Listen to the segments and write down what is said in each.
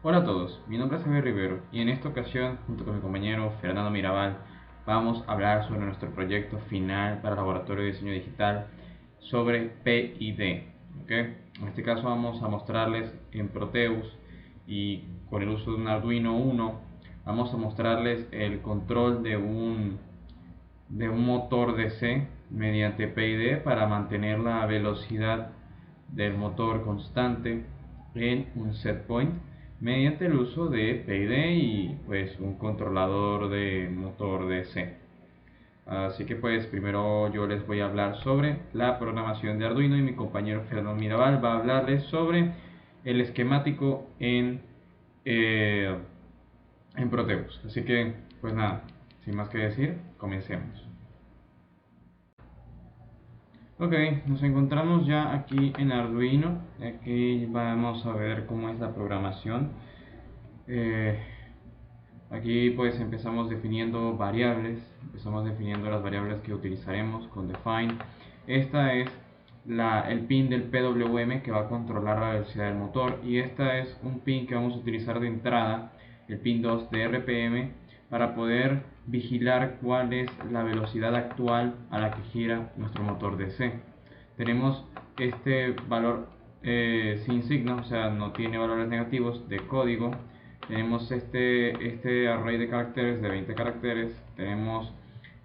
Hola a todos, mi nombre es Javier Rivero y en esta ocasión, junto con mi compañero Fernando Mirabal, vamos a hablar sobre nuestro proyecto final para el Laboratorio de Diseño Digital sobre PID. ¿Ok? En este caso vamos a mostrarles en Proteus y con el uso de un Arduino Uno, vamos a mostrarles el control de un motor DC mediante PID para mantener la velocidad del motor constante en un set point mediante el uso de PID y pues un controlador de motor DC. Así que pues primero yo les voy a hablar sobre la programación de Arduino y mi compañero Fernando Mirabal va a hablarles sobre el esquemático eh, en Proteus. Así que pues nada, sin más que decir, comencemos. Ok, nos encontramos ya aquí en Arduino. Aquí vamos a ver cómo es la programación. Eh, Aquí pues empezamos definiendo variables, empezamos definiendo las variables que utilizaremos con define. Esta es el pin del PWM que va a controlar la velocidad del motor, y esta es un pin que vamos a utilizar de entrada, el pin 2 de RPM, para poder vigilar cuál es la velocidad actual a la que gira nuestro motor DC. Tenemos este valor sin signo, o sea, no tiene valores negativos de código. Tenemos este array de caracteres de 20 caracteres.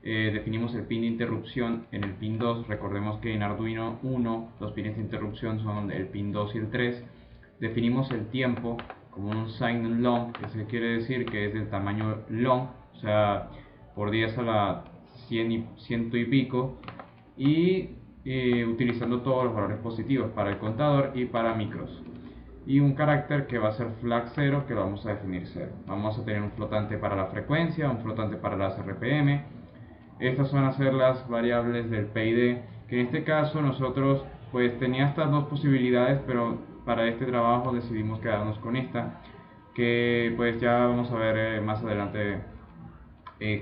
Definimos el pin de interrupción en el pin 2. Recordemos que en Arduino 1 los pines de interrupción son el pin 2 y el 3. Definimos el tiempo como un sign long, que se quiere decir que es del tamaño long, o sea, por 10 a la 100 y, ciento y pico, y utilizando todos los valores positivos para el contador y para micros, y un carácter que va a ser flag 0, que lo vamos a definir 0. Vamos a tener un flotante para la frecuencia, un flotante para las RPM. Estas van a ser las variables del PID, que en este caso nosotros pues tenía estas dos posibilidades, pero para este trabajo decidimos quedarnos con esta, que pues ya vamos a ver más adelante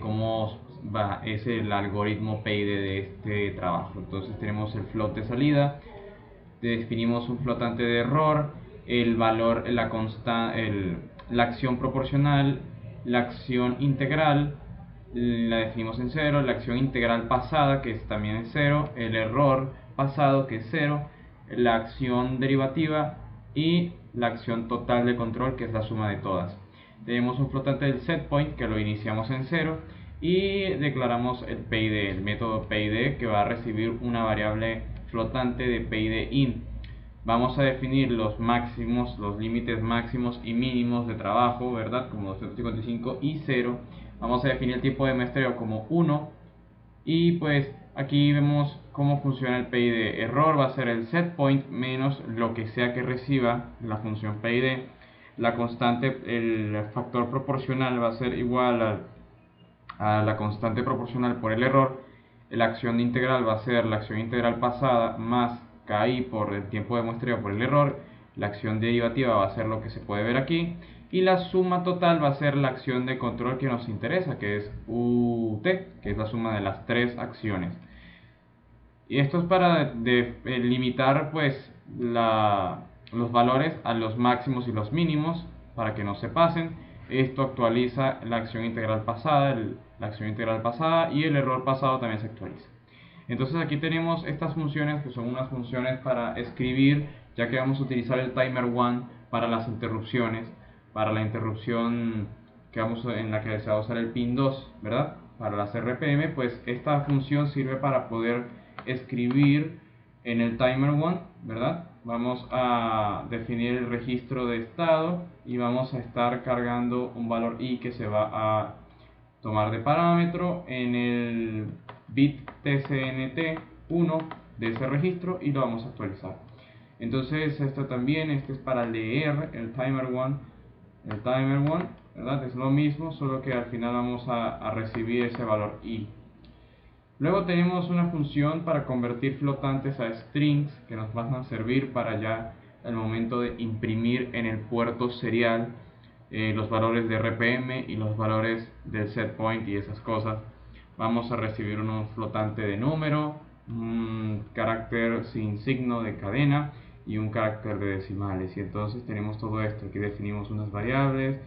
cómo es el algoritmo PID de este trabajo. Entonces tenemos el float de salida, definimos un flotante de error, el valor, la acción proporcional, la acción integral la definimos en 0, la acción integral pasada, que también es 0, el error pasado, que es 0, la acción derivativa y la acción total de control, que es la suma de todas. Tenemos un flotante del setPoint, que lo iniciamos en 0, y declaramos el PID, el método PID, que va a recibir una variable flotante de PIDIn. Vamos a definir los máximos, los límites máximos y mínimos de trabajo, ¿verdad? Como 255 y 0. Vamos a definir el tiempo de muestreo como 1. Y pues aquí vemos cómo funciona el PID. Error va a ser el setPoint menos lo que sea que reciba la función PID. La constante, el factor proporcional va a ser igual a la constante proporcional por el error. La acción de integral va a ser la acción integral pasada más KI por el tiempo de muestreo por el error. La acción derivativa va a ser lo que se puede ver aquí, y la suma total va a ser la acción de control que nos interesa, que es UT, que es la suma de las tres acciones. Y esto es para limitar pues los valores a los máximos y los mínimos para que no se pasen. Esto actualiza la acción integral pasada, la acción integral pasada, y el error pasado también se actualiza. Entonces aquí tenemos estas funciones, que son unas funciones para escribir, ya que vamos a utilizar el timer 1 para las interrupciones, para la interrupción en la que se va a usar el pin 2, ¿verdad? Para las RPM, pues esta función sirve para poder escribir en el timer 1, ¿verdad? Vamos a definir el registro de estado y vamos a estar cargando un valor i que se va a tomar de parámetro en el bit tcnt1 de ese registro, y lo vamos a actualizar. Entonces esto también, este es para leer el timer 1, ¿verdad? Es lo mismo, solo que al final vamos a recibir ese valor i. Luego tenemos una función para convertir flotantes a strings, que nos van a servir para ya el momento de imprimir en el puerto serial los valores de RPM y los valores del setPoint y esas cosas. Vamos a recibir un flotante de número, un carácter sin signo de cadena, y un carácter de decimales. Y entonces tenemos todo esto, aquí definimos unas variables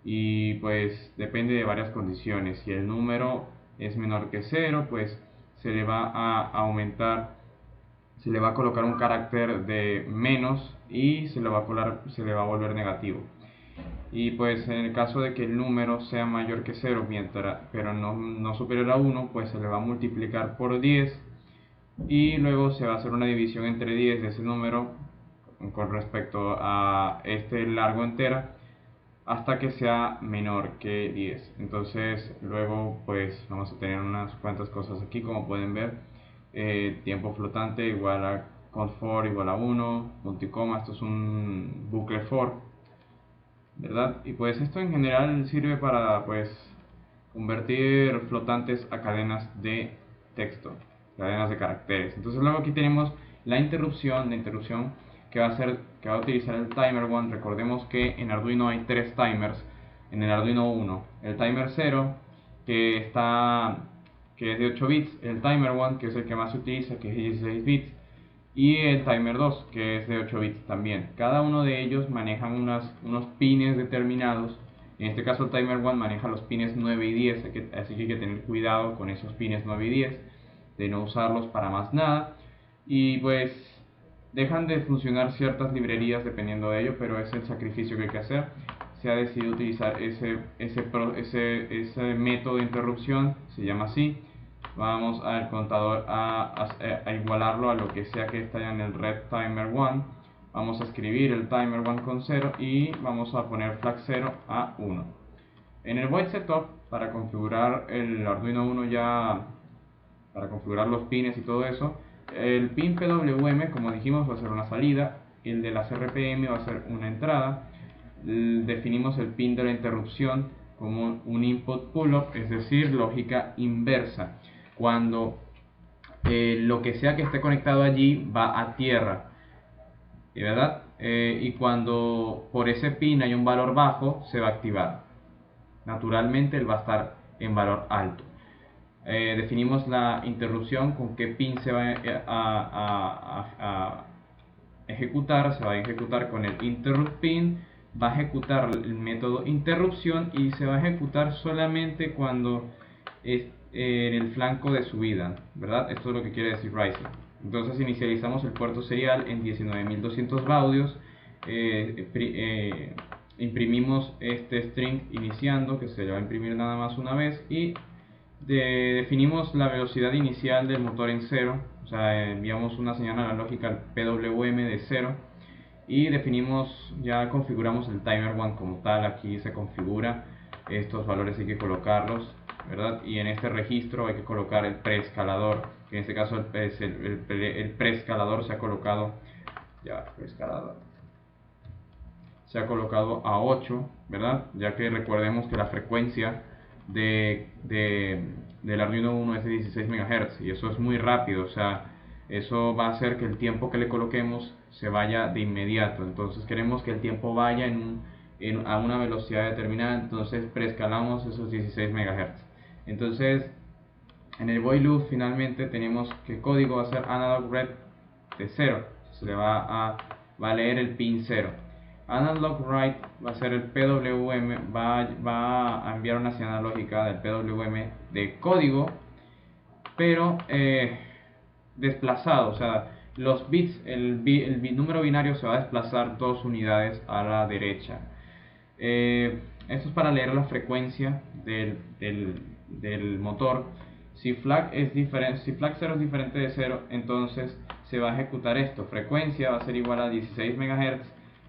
y pues depende de varias condiciones. Si el número es menor que 0, pues se le va a aumentar, se le va a colocar un carácter de menos y se le va a volver negativo. Y pues en el caso de que el número sea mayor que 0 pero no superior a 1, pues se le va a multiplicar por 10 y luego se va a hacer una división entre 10 de ese número con respecto a este largo entera hasta que sea menor que 10. Entonces luego pues vamos a tener unas cuantas cosas aquí, como pueden ver. Tiempo flotante igual a count for igual a 1, multicoma, esto es un bucle for, ¿verdad? Y pues esto en general sirve para pues convertir flotantes a cadenas de texto, cadenas de caracteres. Entonces luego aquí tenemos la interrupción que va a utilizar el timer 1. Recordemos que en Arduino hay tres timers. En el Arduino 1, el timer 0 que es de 8 bits, el timer 1 que es el que más se utiliza, que es de 16 bits, y el timer 2 que es de 8 bits también. Cada uno de ellos manejan unos pines determinados. En este caso el timer 1 maneja los pines 9 y 10, así que hay que tener cuidado con esos pines 9 y 10, de no usarlos para más nada. Y pues dejan de funcionar ciertas librerías dependiendo de ello, pero es el sacrificio que hay que hacer. Se ha decidido utilizar ese método de interrupción, se llama así. Vamos al contador a igualarlo a lo que sea que esté en el red timer 1. Vamos a escribir el timer 1 con 0 y vamos a poner flag 0 a 1. En el void setup, para configurar el Arduino 1 para configurar los pines y todo eso, el pin PWM, como dijimos, va a ser una salida, el de las RPM va a ser una entrada. Definimos el pin de la interrupción como un input pull-up, es decir, lógica inversa. Cuando lo que sea que esté conectado allí va a tierra, ¿verdad? Y cuando por ese pin hay un valor bajo, se va a activar. Naturalmente él va a estar en valor alto. Definimos la interrupción, con qué pin se va a ejecutar. Se va a ejecutar con el interrupt pin, va a ejecutar el método interrupción y se va a ejecutar solamente cuando es en el flanco de subida, ¿verdad? Esto es lo que quiere decir Rising. Entonces inicializamos el puerto serial en 19.200 baudios, imprimimos este string iniciando, que se le va a imprimir nada más una vez, y definimos la velocidad inicial del motor en 0, o sea, enviamos una señal analógica al PWM de 0 y definimos, ya configuramos el timer 1 como tal. Aquí se configura, estos valores hay que colocarlos, ¿verdad? Y en este registro hay que colocar el preescalador, que en este caso el preescalador se ha colocado, se ha colocado a 8, ¿verdad? Ya que recordemos que la frecuencia del Arduino 1 es de 16 MHz y eso es muy rápido, o sea, eso va a hacer que el tiempo que le coloquemos se vaya de inmediato. Entonces queremos que el tiempo vaya a una velocidad determinada, entonces preescalamos esos 16 MHz. Entonces en el void loop finalmente tenemos que el código va a ser analog read de 0, se le va a leer el pin 0. Analog write va a ser el PWM, va a enviar una señal analógica del PWM de código, pero desplazado, o sea, los bits, el número binario se va a desplazar 2 unidades a la derecha. Esto es para leer la frecuencia del motor. Si flag 0 es diferente de 0, entonces se va a ejecutar esto. Frecuencia va a ser igual a 16 MHz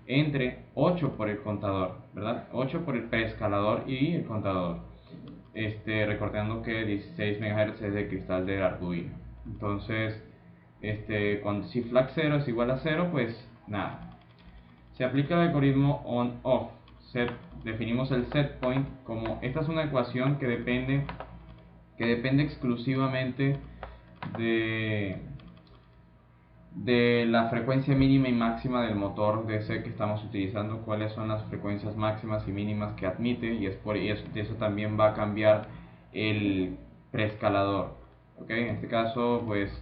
entre 8 por el contador, ¿verdad? 8 por el preescalador y el contador. Recordando que 16 MHz es de cristal del Arduino. Entonces, si flag 0 es igual a 0, pues nada. Se aplica el algoritmo on-off. Definimos el set point como, esta es una ecuación que depende exclusivamente de la frecuencia mínima y máxima del motor de ese que estamos utilizando, cuáles son las frecuencias máximas y mínimas que admite, y eso también va a cambiar el preescalador. ¿Okay? En este caso pues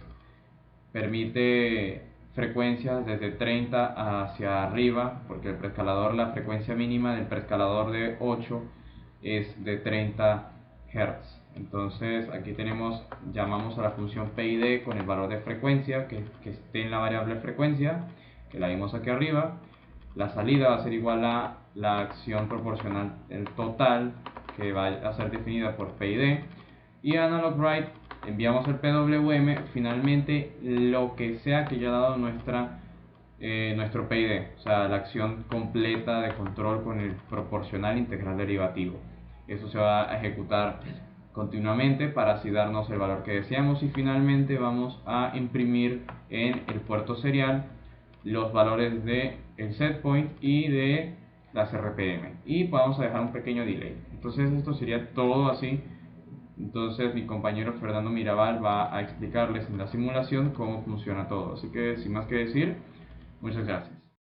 permite frecuencias desde 30 hacia arriba, porque el preescalador, la frecuencia mínima del preescalador de 8 es de 30 Hz. Entonces aquí tenemos, llamamos a la función PID con el valor de frecuencia que esté en la variable frecuencia, que la vimos aquí arriba. La salida va a ser igual a la acción proporcional el total, que va a ser definida por PID. Y analog write, enviamos el PWM, finalmente lo que sea que haya dado nuestro PID, o sea, la acción completa de control con el proporcional integral derivativo. Eso se va a ejecutar continuamente para así darnos el valor que deseamos, y finalmente vamos a imprimir en el puerto serial los valores de el setpoint y de las RPM, y vamos a dejar un pequeño delay. Entonces esto sería todo así. Entonces mi compañero Fernando Mirabal va a explicarles en la simulación cómo funciona todo. Así que sin más que decir, muchas gracias.